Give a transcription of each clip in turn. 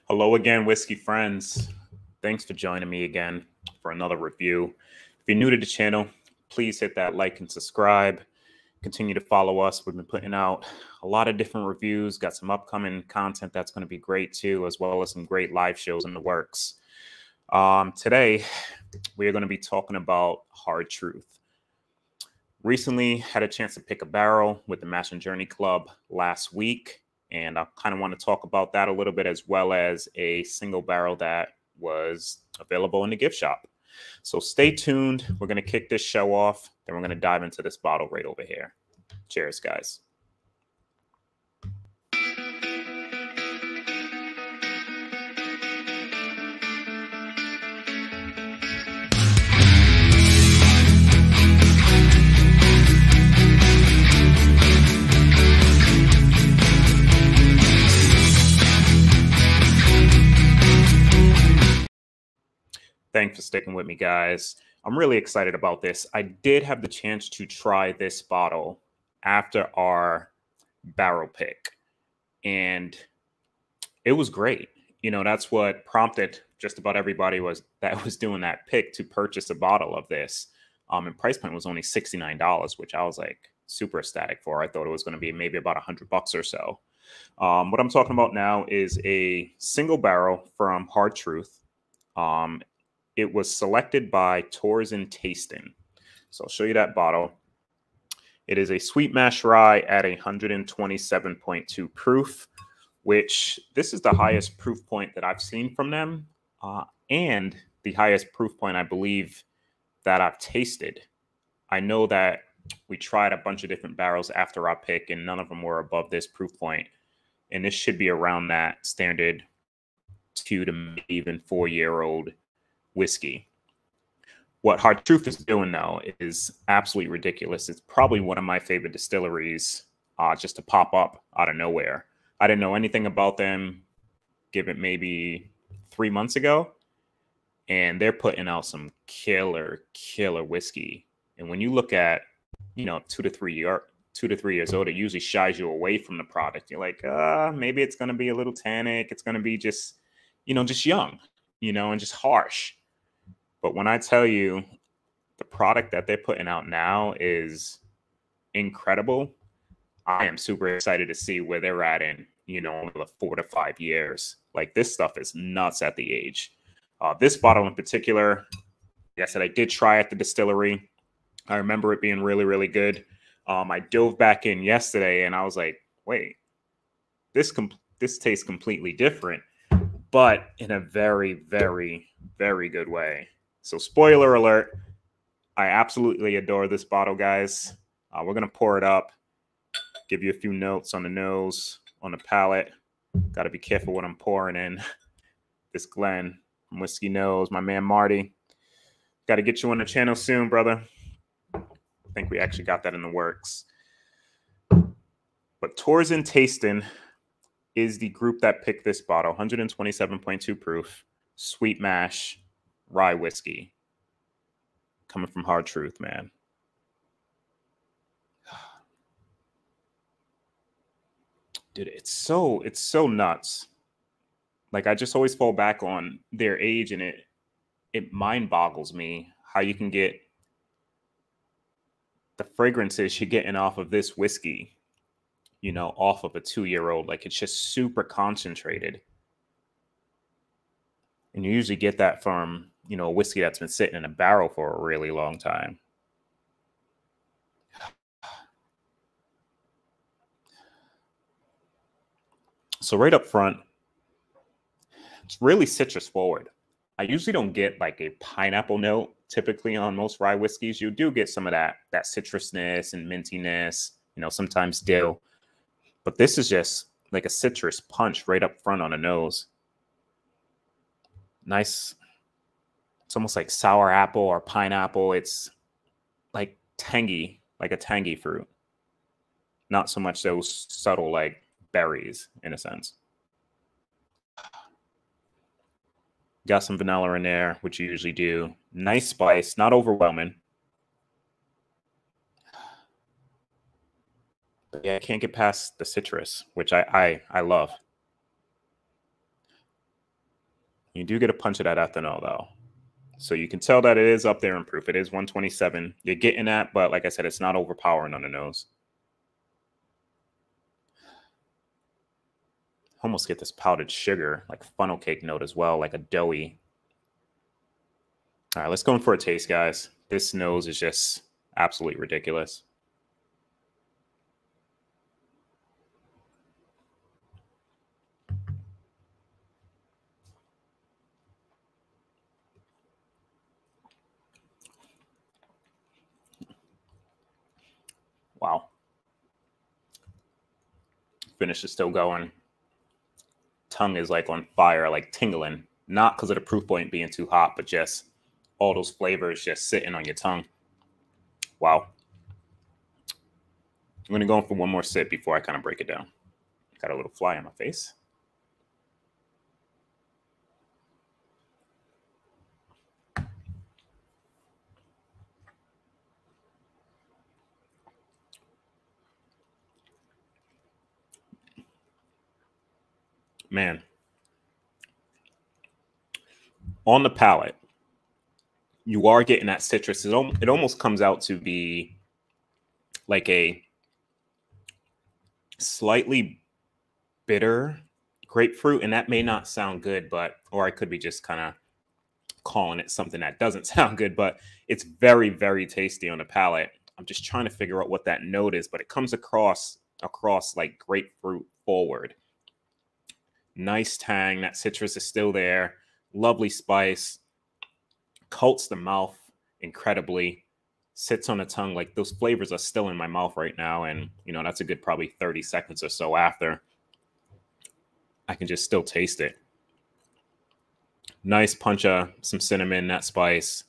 Hello again, whiskey friends. Thanks for joining me again for another review. If you're new to the channel, please hit that like and subscribe. Continue to follow us. We've been putting out a lot of different reviews, got some upcoming content that's going to be great too, as well as some great live shows in the works. Today, we are going to be talking about Hard Truth. Recently had a chance to pick a barrel with the Mash and Journey Club last week. And I kind of want to talk about that a little bit, as well as a single barrel that was available in the gift shop. So stay tuned. We're going to kick this show off. Then we're going to dive into this bottle right over here. Cheers, guys. Thanks for sticking with me, guys. I'm really excited about this. I did have the chance to try this bottle after our barrel pick, and it was great. You know, that's what prompted just about everybody that was doing that pick to purchase a bottle of this. And price point was only $69, which I was like super ecstatic for. I thought it was going to be maybe about $100 or so. What I'm talking about now is a single barrel from Hard Truth. It was selected by Tours and Tasting. So I'll show you that bottle. It is a sweet mash rye at 127.2 proof, which this is the highest proof point that I've seen from them, and the highest proof point I believe that I've tasted. I know that we tried a bunch of different barrels after our pick, and none of them were above this proof point. And this should be around that standard 2 to maybe even 4-year-old whiskey. What Hard Truth is doing though is absolutely ridiculous. It's probably one of my favorite distilleries just to pop up out of nowhere. I didn't know anything about them, give it maybe 3 months ago, and they're putting out some killer whiskey. And when you look at, you know, 2 to 3 years old, it usually shies you away from the product. You're like, maybe it's going to be a little tannic. It's going to be just, you know, just young, you know, and just harsh. But when I tell you the product that they're putting out now is incredible, I am super excited to see where they're at in, you know, another 4 to 5 years. Like, this stuff is nuts at the age. This bottle in particular, like I said, I did try at the distillery. I remember it being really good. I dove back in yesterday and I was like, wait, this tastes completely different, but in a very good way. So spoiler alert, I absolutely adore this bottle, guys. We're going to pour it up, give you a few notes on the nose, on the palate. Got to be careful what I'm pouring in. This Glen from Whiskey Nose, my man Marty. Got to get you on the channel soon, brother. I think we actually got that in the works. But Tours and Tasting is the group that picked this bottle. 127.2 proof, sweet mash rye whiskey, coming from Hard Truth, man. Dude, it's so nuts. Like, I just always fall back on their age, and it mind boggles me how you can get the fragrances you're getting off of this whiskey, you know, off of a 2-year-old. Like, it's just super concentrated. And you usually get that from, you know, a whiskey that's been sitting in a barrel for a really long time. So right up front, it's really citrus forward. I usually don't get like a pineapple note typically on most rye whiskeys. You do get some of that citrusness and mintiness, you know, sometimes dill. But this is just like a citrus punch right up front on the nose. Nice. It's almost like sour apple or pineapple. It's like tangy, like a tangy fruit. Not so much those subtle like berries in a sense. Got some vanilla in there, which you usually do. Nice spice, not overwhelming. But yeah, I can't get past the citrus, which I love. You do get a punch of that ethanol though. So you can tell that it is up there in proof. It is 127. You're getting that, but like I said, it's not overpowering on the nose. Almost get this powdered sugar, like funnel cake note as well, like a doughy. All right, let's go in for a taste, guys. This nose is just absolutely ridiculous. Wow. Finish is still going. Tongue is like on fire, like tingling. Not because of the proof point being too hot, but just all those flavors just sitting on your tongue. Wow. I'm going to go in for one more sip before I kind of break it down. Got a little fly on my face. Man. On the palate, you are getting that citrus. It almost comes out to be like a slightly bitter grapefruit, and that may not sound good, but or I could be just kind of calling it something that doesn't sound good, but it's very, very tasty on the palate. I'm just trying to figure out what that note is, but it comes across like grapefruit forward. Nice tang. That citrus is still there. Lovely spice. Coats the mouth incredibly. Sits on the tongue. Like those flavors are still in my mouth right now. And, you know, that's a good probably 30 seconds or so after. I can just still taste it. Nice punch of some cinnamon, that spice.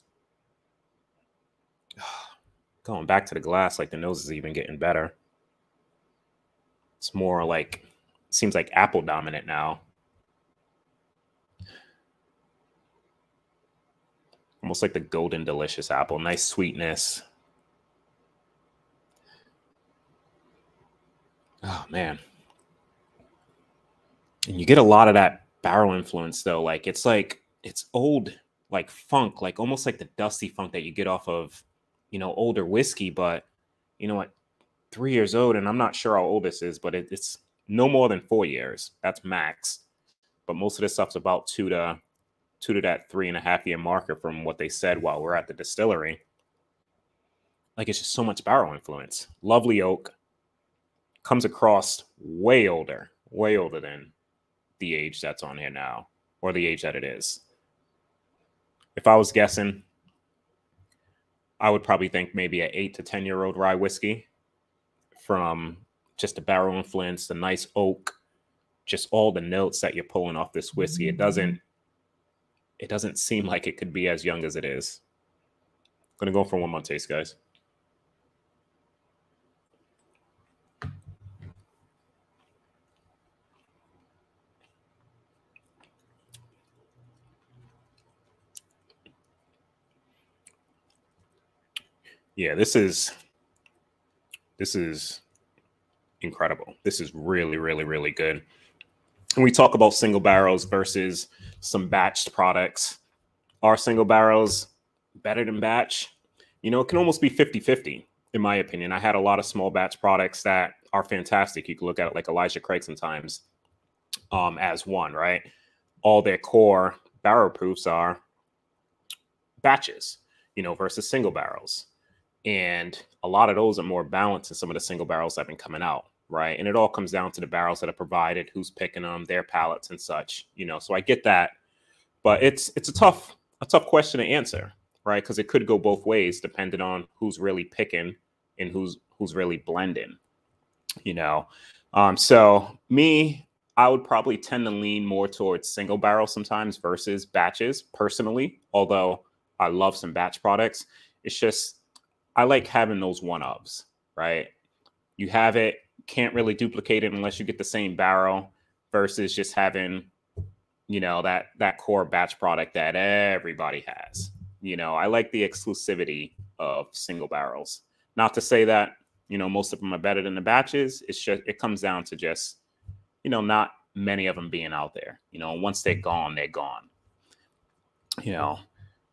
Going back to the glass, like the nose is even getting better. It's more like, seems like apple dominant now. Almost like the golden delicious apple. Nice sweetness. Oh, man. And you get a lot of that barrel influence, though. Like, it's old, like funk, like almost like the dusty funk that you get off of, you know, older whiskey. But, you know what? 3 years old, and I'm not sure how old this is, but it's no more than 4 years. That's max. But most of this stuff's about two to that 3.5 year marker from what they said while we're at the distillery. Like, it's just so much barrel influence. Lovely oak. Comes across way older than the age that's on here now, or the age that it is. If I was guessing, I would probably think maybe an 8 to 10-year-old rye whiskey from just the barrel influence, the nice oak, just all the notes that you're pulling off this whiskey. It doesn't seem like it could be as young as it is. I'm going to go for one more taste, guys. Yeah, this is incredible. This is really, really, really good. And we talk about single barrels versus some batched products. Are single barrels better than batch? You know, it can almost be 50-50, in my opinion. I had a lot of small batch products that are fantastic. You can look at it like Elijah Craig sometimes as one, right? All their core barrel proofs are batches, you know, versus single barrels. And a lot of those are more balanced than some of the single barrels that have been coming out, right? And it all comes down to the barrels that are provided, who's picking them, their palates and such, you know. So I get that, but it's a tough question to answer, right? Because it could go both ways depending on who's really picking and who's really blending, you know. So me, I would probably tend to lean more towards single barrel sometimes versus batches personally, although I love some batch products. It's just, I like having those one-ofs, right? You have it, can't really duplicate it unless you get the same barrel versus just having, you know, that core batch product that everybody has. You know, I like the exclusivity of single barrels. Not to say that, you know, most of them are better than the batches. It's just, it comes down to just, you know, not many of them being out there. You know, once they're gone, they're gone. you know,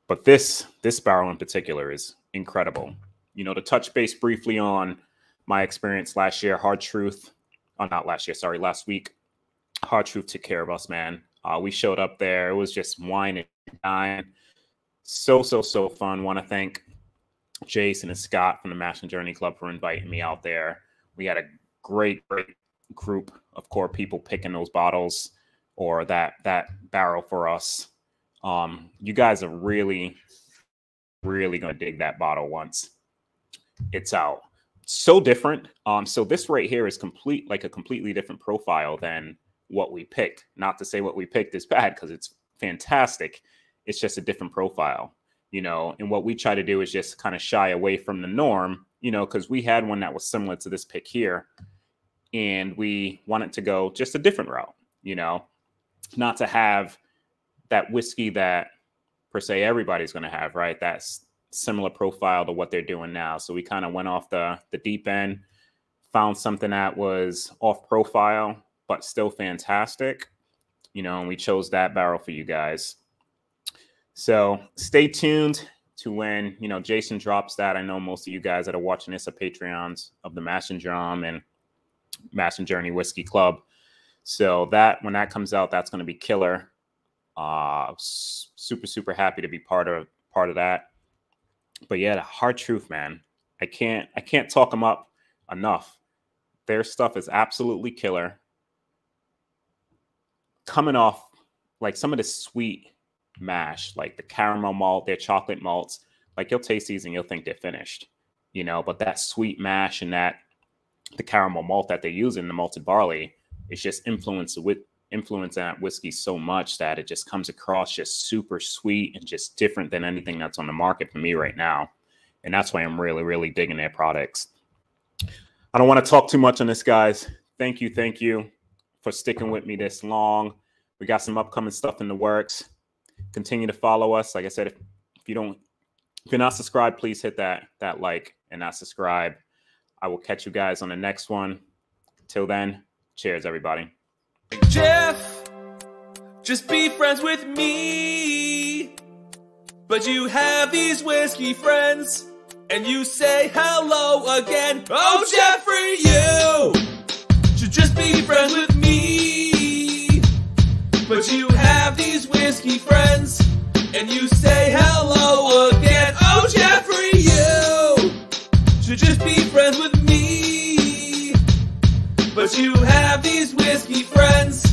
but this barrel in particular is incredible. You know, to touch base briefly on my experience last year, Hard Truth, not last year, sorry, last week, Hard Truth took care of us, man. We showed up there. It was just wine and dine. So fun. Want to thank Jason and Scott from the Master Journey Club for inviting me out there. We had a great group of core people picking those bottles or that barrel for us. You guys are really gonna dig that bottle once it's out. So different. So this right here is like a completely different profile than what we picked. Not to say what we picked is bad, because it's fantastic. It's just a different profile, you know. And what we try to do is just kind of shy away from the norm, you know, because we had one that was similar to this pick here, and we wanted to go just a different route, you know, not to have that whiskey that per se everybody's going to have, right? That's similar profile to what they're doing now. So we kind of went off the deep end, found something that was off profile but still fantastic, you know, and we chose that barrel for you guys. So stay tuned to when, you know, Jason drops that. I know most of you guys that are watching this are Patreons of the Mash and Drum and Mash and Journey Whiskey Club. So that when that comes out, that's going to be killer. Super happy to be part of that. But yeah, the Hard Truth, man, I can't talk them up enough. Their stuff is absolutely killer. Coming off like some of the sweet mash, like the caramel malt, their chocolate malts, like you'll taste these and you'll think they're finished, you know, but that sweet mash and the caramel malt that they use in the malted barley is just influence that whiskey so much that it just comes across just super sweet and just different than anything that's on the market for me right now. And that's why I'm really digging their products. I don't want to talk too much on this, guys. Thank you for sticking with me this long. We got some upcoming stuff in the works. Continue to follow us. Like I said, if you're not subscribed, please hit that like and that subscribe. I will catch you guys on the next one. Till then, cheers, everybody. Jeff, just be friends with me. But you have these whiskey friends, and you say hello again. Oh, Jeffrey, you should just be friends with me. But you have these whiskey friends, and you say hello again. Oh, Jeffrey, you should just be friends with me. But you have these whiskey friends.